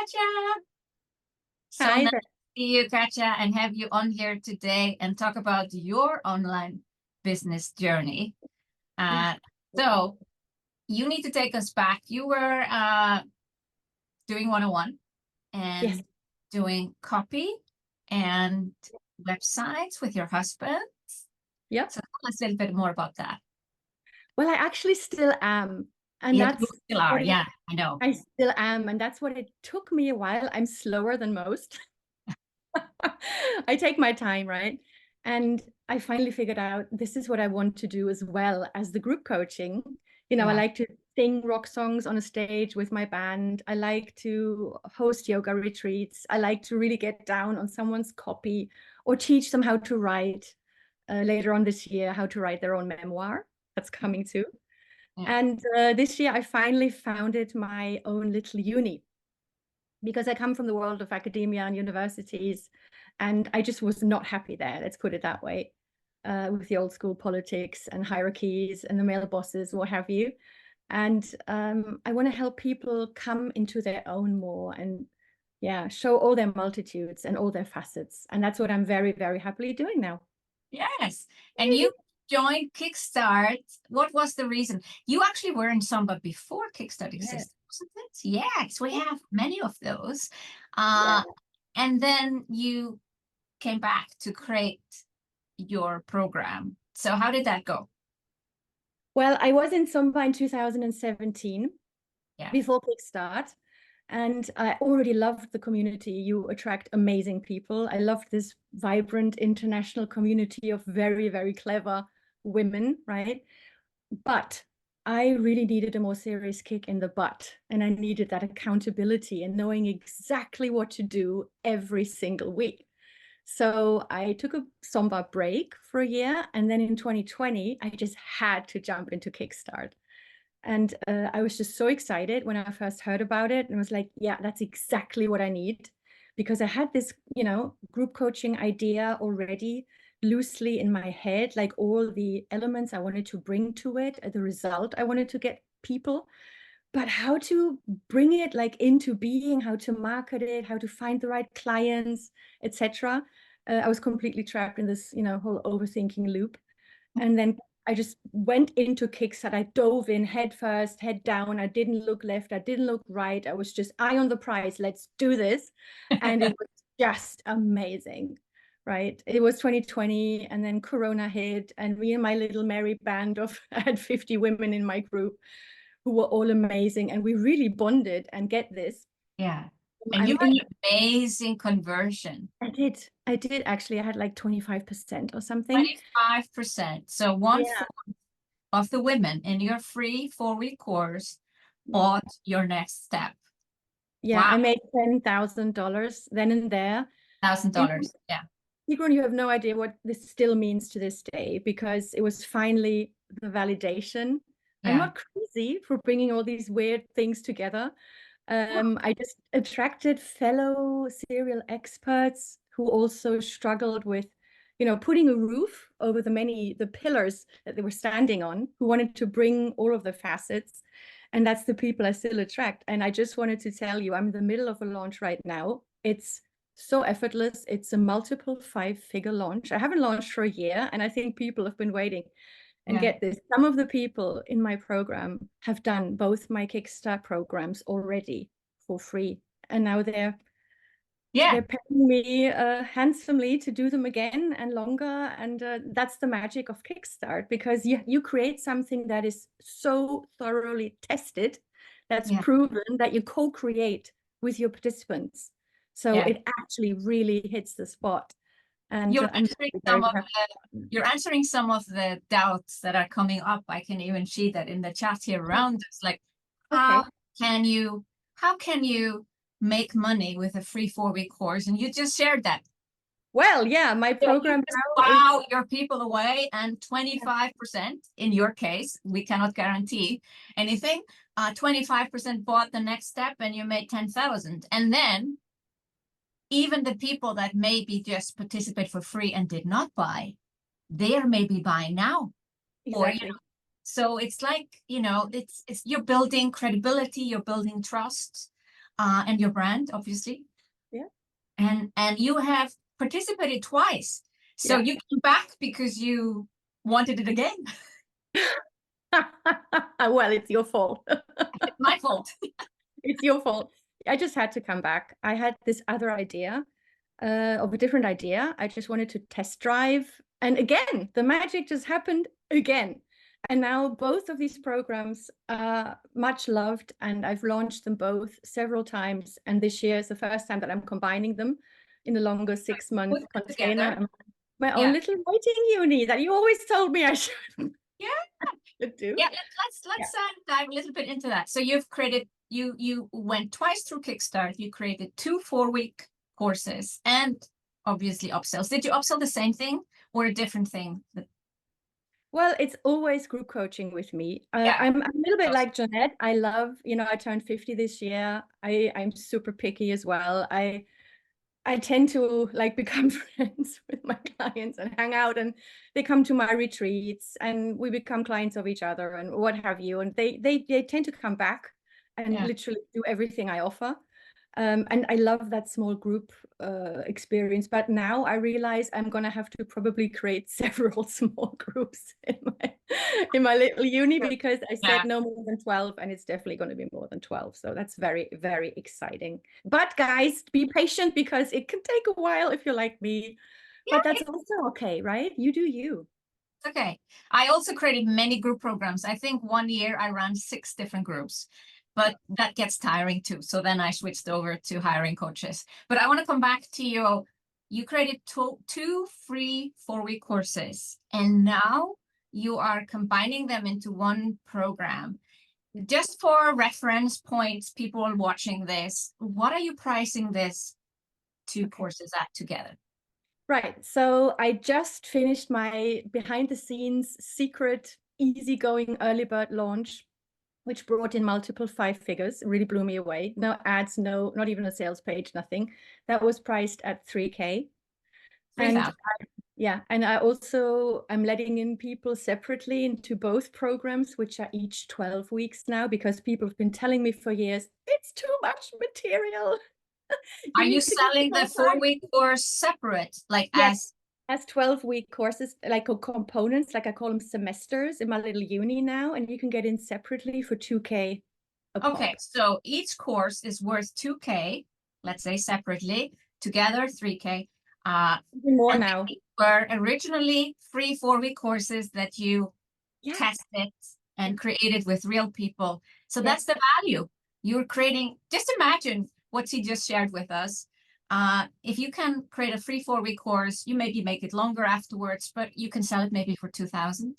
Katja. So Hi nice there. to see you, Katja, and have you on here today and talk about your online business journey. Yeah. Uh, so you need to take us back. You were doing 101 Yes. and doing copy and websites with your husband. Yeah. So tell us a little bit more about that. Well, I actually still am. And Yeah, you that's still are. what Yeah, I know. I still am. And that's what it took me a while. I'm slower than most. I take my time, right? And I finally figured out this is what I want to do as well as the group coaching. I Yeah. like to sing rock songs on a stage with my band. I like to host yoga retreats. I like to really get down on someone's copy or teach them how to write later on this year, how to write their own memoir. That's coming too. Yeah. And this year I finally founded my own little uni because I come from the world of academia and universities, and I just was not happy there. Let's put it that way, with the old school politics and hierarchies and the male bosses, what have you. And I want to help people come into their own more and, yeah, show all their multitudes and all their facets. And that's what I'm very, very happily doing now. Yes. And you joined Kickstart. What was the reason? You actually were in SOMBA before Kickstart Yeah. existed, wasn't it? Yes, we have many of those. Yeah. And then you came back to create your program. So how did that go? Well, I was in SOMBA in 2017 Yeah. before Kickstart, and I already loved the community. You attract amazing people. I loved this vibrant international community of very, very clever women, right? But I really needed a more serious kick in the butt, and I needed that accountability and knowing exactly what to do every single week. So I took a SOMBA break for a year, and then in 2020, I just had to jump into Kickstart. And I was just so excited when I first heard about it and was like, yeah, that's exactly what I need. Because I had this, group coaching idea already loosely in my head, like all the elements I wanted to bring to it, the result I wanted to get people, but how to bring it like into being, how to market it, how to find the right clients, etc. I was completely trapped in this, whole overthinking loop. And then I just went into Kickstart. I dove in head first, head down. I didn't look left. I didn't look right. I was just eye on the prize. Let's do this. And it was just amazing, right? It was 2020, and then Corona hit, and me and my little merry band of, I had 50 women in my group who were all amazing. And we really bonded. And get this. Yeah. And you I'm had in, amazing conversion. I did actually. I had like 25% or something. 25%. So one Yeah. fourth of the women in your free 4-week course bought your next step. Yeah, Wow. I made $10,000 then and there. And $1,000. Yeah. Sigrun, you have no idea what this still means to this day, because it was finally the validation. I'm Yeah. not crazy for bringing all these weird things together. I just attracted fellow serial experts who also struggled with, putting a roof over the pillars that they were standing on, who wanted to bring all of the facets. And that's the people I still attract. And I just wanted to tell you, I'm in the middle of a launch right now. It's so effortless. It's a multiple 5-figure launch. I haven't launched for a year, and I think people have been waiting. And Yeah. get this, some of the people in my program have done both my Kickstart programs already for free. And now they're Yeah. paying me handsomely to do them again and longer. And that's the magic of Kickstart, because you create something that is so thoroughly tested, that's Yeah. proven, that you co-create with your participants. So Yeah. it actually really hits the spot. And You're I'm answering very, very some happy. you're answering some of the doubts that are coming up. I can even see that in the chat here around us. Like, how Okay. can you how can you make money with a free 4-week course? And you just shared that. Well, yeah, my So you program just now is, wow your people away, and 25% in your case, we cannot guarantee anything. 25% bought the next step, and you made 10,000. And then even the people that maybe just participate for free and did not buy, they're maybe buying now. Or exactly. so it's like, it's you're building credibility, you're building trust. and your brand, obviously. Yeah. And you have participated twice. So Yeah. you came back because you wanted it again. Well, it's your fault. My fault. It's your fault. I just had to come back. I had this other idea, of a different idea. I just wanted to test drive. And again, the magic just happened again. And now both of these programs are much loved, and I've launched them both several times. And this year is the first time that I'm combining them in a longer 6-month Put them container. together. My own little writing uni that you always told me I should do. Yeah, let's dive a little bit into that. So you've created, you went twice through Kickstart. You created 2 4-week courses and obviously upsells. Did you upsell the same thing or a different thing? Well, it's always group coaching with me. Yeah. I'm a little bit like Jeanette. I love, I turned 50 this year. I'm super picky as well. I tend to like become friends with my clients and hang out, and they come to my retreats and we become clients of each other and what have you. And they tend to come back and literally do everything I offer. And I love that small group experience. But now I realize I'm going to have to probably create several small groups in my little uni, because I said no more than 12, and it's definitely going to be more than 12. So that's very, very exciting. But guys, be patient, because it can take a while if you're like me. But that's also okay, right? You do you. Okay. I also created many group programs. I think one year I ran 6 different groups, but that gets tiring too. So then I switched over to hiring coaches. But I want to come back to you. You created 2 free 4-week courses, and now you are combining them into one program. Just for reference points, people watching this, what are you pricing this 2 courses at together? Right. So I just finished my behind the scenes secret easygoing early bird launch, which brought in multiple 5 figures. It really blew me away. No ads, not even a sales page, nothing. That was priced at 3K. And and I also am letting in people separately into both programs, which are each 12 weeks now, because people have been telling me for years, it's too much material. Are you selling the 4-week course separate, like as 12-week courses, like components, like I call them semesters in my little uni now, and you can get in separately for 2K a pop. Okay, so each course is worth 2K, let's say separately, together 3K. More now. Were originally free 4-week courses that you tested and created with real people. So that's the value. You're creating, just imagine what he just shared with us. If you can create a free 4-week course, you maybe make it longer afterwards, but you can sell it maybe for 2,000.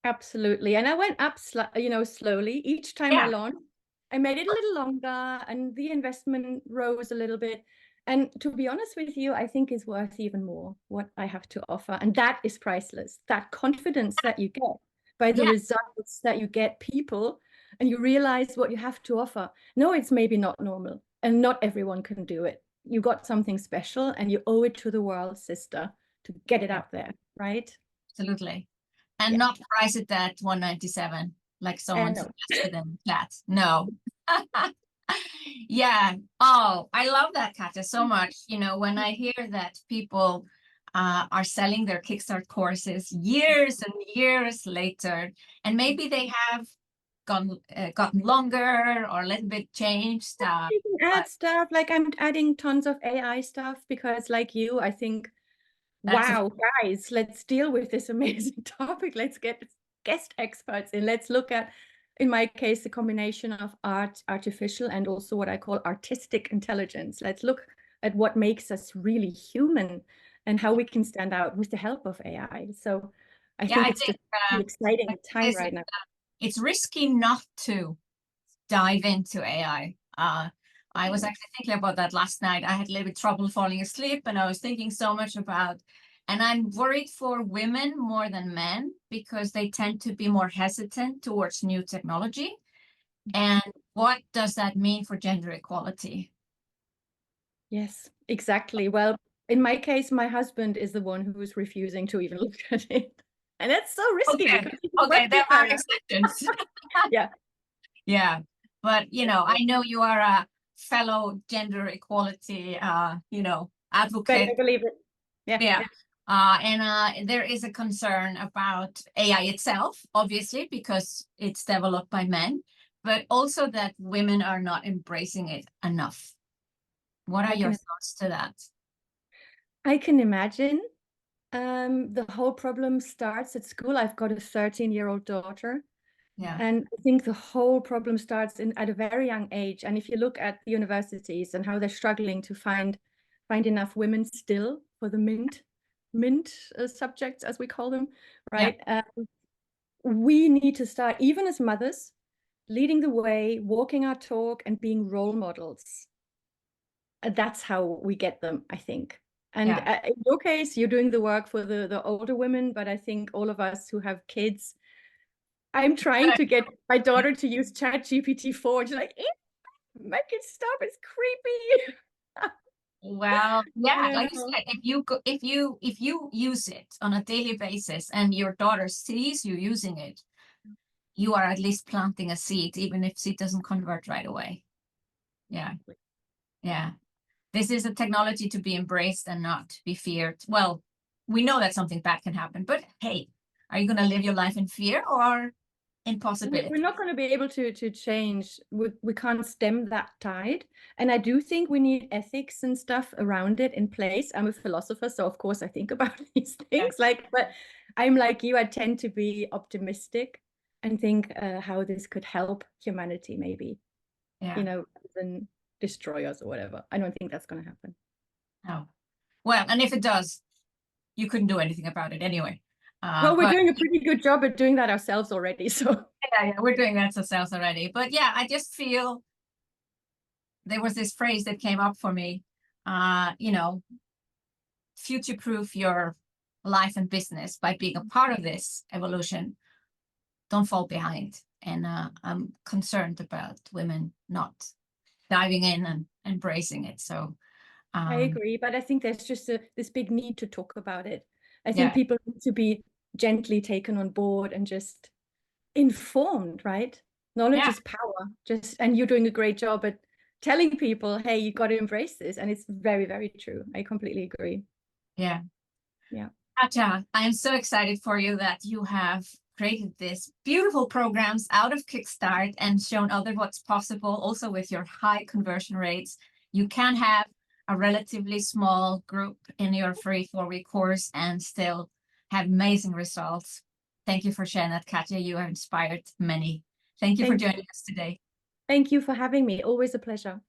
Absolutely. And I went up, slowly. Each time I launched, I made it a little longer, and the investment rose a little bit. And to be honest with you, I think is worth even more what I have to offer. And that is priceless. That confidence that you get by the results that you get people, and you realize what you have to offer. No, it's maybe not normal, and not everyone can do it. You got something special, and you owe it to the world, sister, to get it out there, right? Absolutely. And not price it at 197, like someone suggested in chat. No. Oh, I love that, Katja, so much. When I hear that people are selling their Kickstart courses years and years later, and maybe they have gotten longer or a little bit changed. You can add stuff, like I'm adding tons of AI stuff, because like you, I think, wow, guys, let's deal with this amazing topic. Let's get guest experts in. Let's look at, in my case, the combination of artificial, and also what I call artistic intelligence. Let's look at what makes us really human and how we can stand out with the help of AI. So I think it's just an exciting time right now. It's risky not to dive into AI. I was actually thinking about that last night. I had a little bit trouble falling asleep, and I was thinking so much about, and I'm worried for women more than men, because they tend to be more hesitant towards new technology. And what does that mean for gender equality? Yes, exactly. Well, in my case, my husband is the one who is refusing to even look at it. And that's so risky. Okay, there are exceptions. Yeah. But I know you are fellow gender equality, you know, Better advocate. believe it. Yeah. Yeah. And there is a concern about AI itself, obviously, because it's developed by men, but also that women are not embracing it enough. What are your thoughts to that? I can imagine. The whole problem starts at school. I've got a 13-year-old daughter. Yeah. And I think the whole problem starts at a very young age. And if you look at the universities and how they're struggling to find enough women still for the mint subjects, as we call them, right? Yeah. We need to start, even as mothers, leading the way, walking our talk, and being role models. That's how we get them, I think. And Yeah. in your case, you're doing the work for the older women, but I think all of us who have kids, I'm trying to get my daughter to use ChatGPT 4. She's like, make it stop, it's creepy. Well, yeah, I like you know. said, if you use it on a daily basis and your daughter sees you using it, you are at least planting a seed, even if seed doesn't convert right away. Yeah. Yeah. This is a technology to be embraced and not be feared. Well, we know that something bad can happen, but hey, are you going to live your life in fear or in possibility? We're not going to be able to change. We can't stem that tide. And I do think we need ethics and stuff around it in place. I'm a philosopher, so of course I think about these things. But I'm like you, I tend to be optimistic and think how this could help humanity, maybe. Yeah. You know, than destroy us or whatever. I don't think that's going to happen. Oh. Well, and if it does, you couldn't do anything about it anyway. Well, we're But doing a pretty good job at doing that ourselves already. So yeah, we're doing that ourselves already. But yeah, I just feel there was this phrase that came up for me, you know, future-proof your life and business by being a part of this evolution. Don't fall behind. And I'm concerned about women not diving in and embracing it. So I agree, but I think there's just this big need to talk about it. I think yeah, people need to be gently taken on board and just informed, right? Knowledge yeah, is power. And you're doing a great job at telling people, hey, you got to embrace this. And it's very, very true. I completely agree. yeah. Yeah. Katja, I am so excited for you that you have created this beautiful programs out of Kickstart and shown other what's possible also with your high conversion rates. You can have a relatively small group in your free 4-week course and still have amazing results. Thank you for sharing that, Katja. You have inspired many. Thank you for joining us today. Thank you for having me. Always a pleasure.